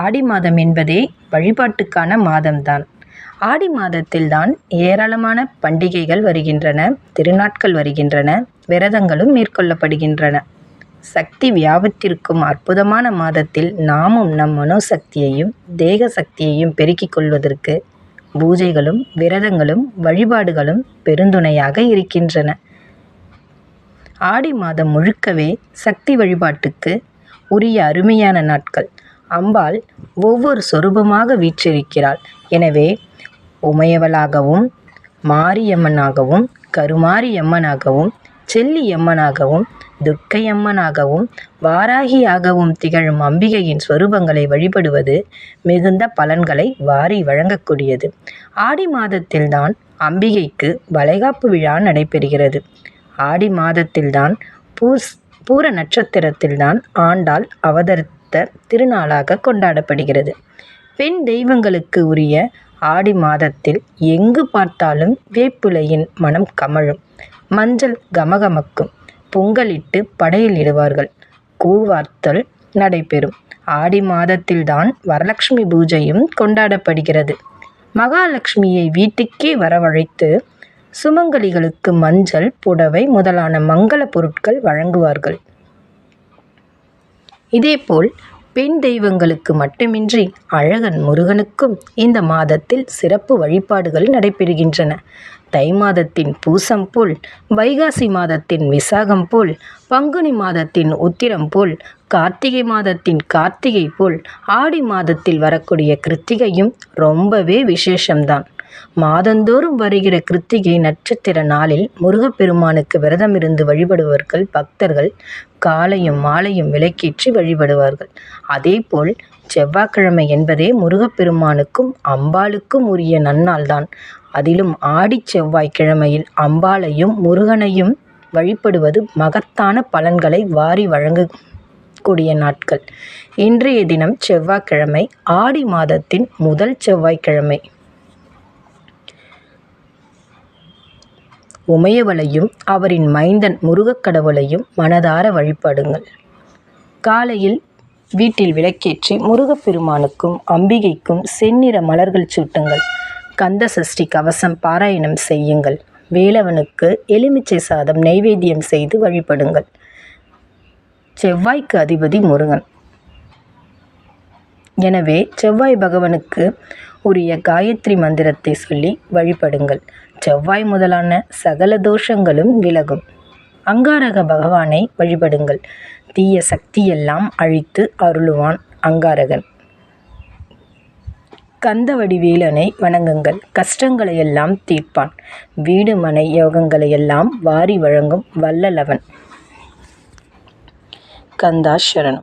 ஆடி மாதம் என்பதே வழிபாட்டுக்கான மாதம்தான். ஆடி மாதத்தில்தான் ஏராளமான பண்டிகைகள் வருகின்றன, திருநாட்கள் வருகின்றன, விரதங்களும் மேற்கொள்ளப்படுகின்றன. சக்தி வியாபித்திருக்கும் அற்புதமான மாதத்தில் நாமும் நம் மனோசக்தியையும் தேக சக்தியையும் பெருக்கிக் கொள்வதற்கு பூஜைகளும் விரதங்களும் வழிபாடுகளும் பெருந்துணையாக இருக்கின்றன. ஆடி மாதம் முழுக்கவே சக்தி வழிபாட்டுக்கு உரிய அருமையான நாட்கள். அம்பாள் ஒவ்வொரு சொரூபமாக வீற்றிருக்கிறாள். எனவே உமையவளாகவும் மாரியம்மனாகவும் கருமாரியம்மனாகவும் செல்லியம்மனாகவும் துர்க்கையம்மனாகவும் வாராகியாகவும் திகழும் அம்பிகையின் ஸ்வரூபங்களை வழிபடுவது மிகுந்த பலன்களை வாரி வழங்கக்கூடியது. ஆடி மாதத்தில்தான் அம்பிகைக்கு வளைகாப்பு விழா நடைபெறுகிறது. ஆடி மாதத்தில்தான் பூர நட்சத்திரத்தில்தான் ஆண்டாள் அவதரித்த திருநாளாக கொண்டாடப்படுகிறது. பெண் தெய்வங்களுக்கு உரிய ஆடி மாதத்தில் எங்கு பார்த்தாலும் வேப்பிலையின் மனம் கமழும், மஞ்சள் கமகமக்கும், பொங்கலிட்டு படையில் இடுவார்கள், கூழ்வார்த்தல் நடைபெறும். ஆடி மாதத்தில்தான் வரலட்சுமி பூஜையும் கொண்டாடப்படுகிறது. மகாலட்சுமியை வீட்டுக்கே வரவழைத்து சுமங்கலிகளுக்கு மஞ்சள், புடவை முதலான மங்கள பொருட்கள் வழங்குவார்கள். இதேபோல் பெண் தெய்வங்களுக்கு மட்டுமின்றி அழகன் முருகனுக்கும் இந்த மாதத்தில் சிறப்பு வழிபாடுகள் நடைபெறுகின்றன. தை மாதத்தின் பூசம் போல், வைகாசி மாதத்தின் விசாகம் போல், பங்குனி மாதத்தின் உத்திரம் போல், கார்த்திகை மாதத்தின் கார்த்திகை போல் ஆடி மாதத்தில் வரக்கூடிய கிருத்திகையும் ரொம்பவே விசேஷம்தான். மாதந்தோறும் வருகிற கிருத்திகை நட்சத்திர நாளில் முருகப்பெருமானுக்கு விரதமிருந்து வழிபடுவர்கள் பக்தர்கள் காலையும் மாலையும் விளக்கேற்றி வழிபடுவார்கள். அதேபோல் செவ்வாய்க்கிழமை என்பதே முருகப்பெருமானுக்கும் அம்பாளுக்கும் உரிய நன்னாள்தான். அதிலும் ஆடி செவ்வாய்க்கிழமையில் அம்பாளையும் முருகனையும் வழிபடுவது மகத்தான பலன்களை வாரி வழங்கக்கூடிய நாட்கள். இன்றைய தினம் செவ்வாய்க்கிழமை, ஆடி மாதத்தின் முதல் செவ்வாய்க்கிழமை. உமையவளையும் அவரின் மைந்தன் முருகக்கடவுளையும் மனதார வழிபடுங்கள். காலையில் வீட்டில் விளக்கேற்றி முருகப்பெருமானுக்கும் அம்பிகைக்கும் செந்நிற மலர்கள் சூட்டுங்கள். கந்த சஷ்டி கவசம் பாராயணம் செய்யுங்கள். வேலவனுக்கு எலுமிச்சை சாதம் நைவேத்தியம் செய்து வழிபடுங்கள். செவ்வாய்க்கு அதிபதி முருகன். எனவே செவ்வாய் பகவானுக்கு உரிய காயத்ரி மந்திரத்தை சொல்லி வழிபடுங்கள். செவ்வாய் முதலான சகல தோஷங்களும் விலகும். அங்காரக பகவானை வழிபடுங்கள். தீய சக்தியெல்லாம் அழித்து அருளுவான் அங்காரகன். கந்தவடிவேலனை வணங்குங்கள். கஷ்டங்களையெல்லாம் தீர்ப்பான். வீடு மனை யோகங்களையெல்லாம் வாரி வழங்கும் வள்ளலவன். கந்தா சரணம்.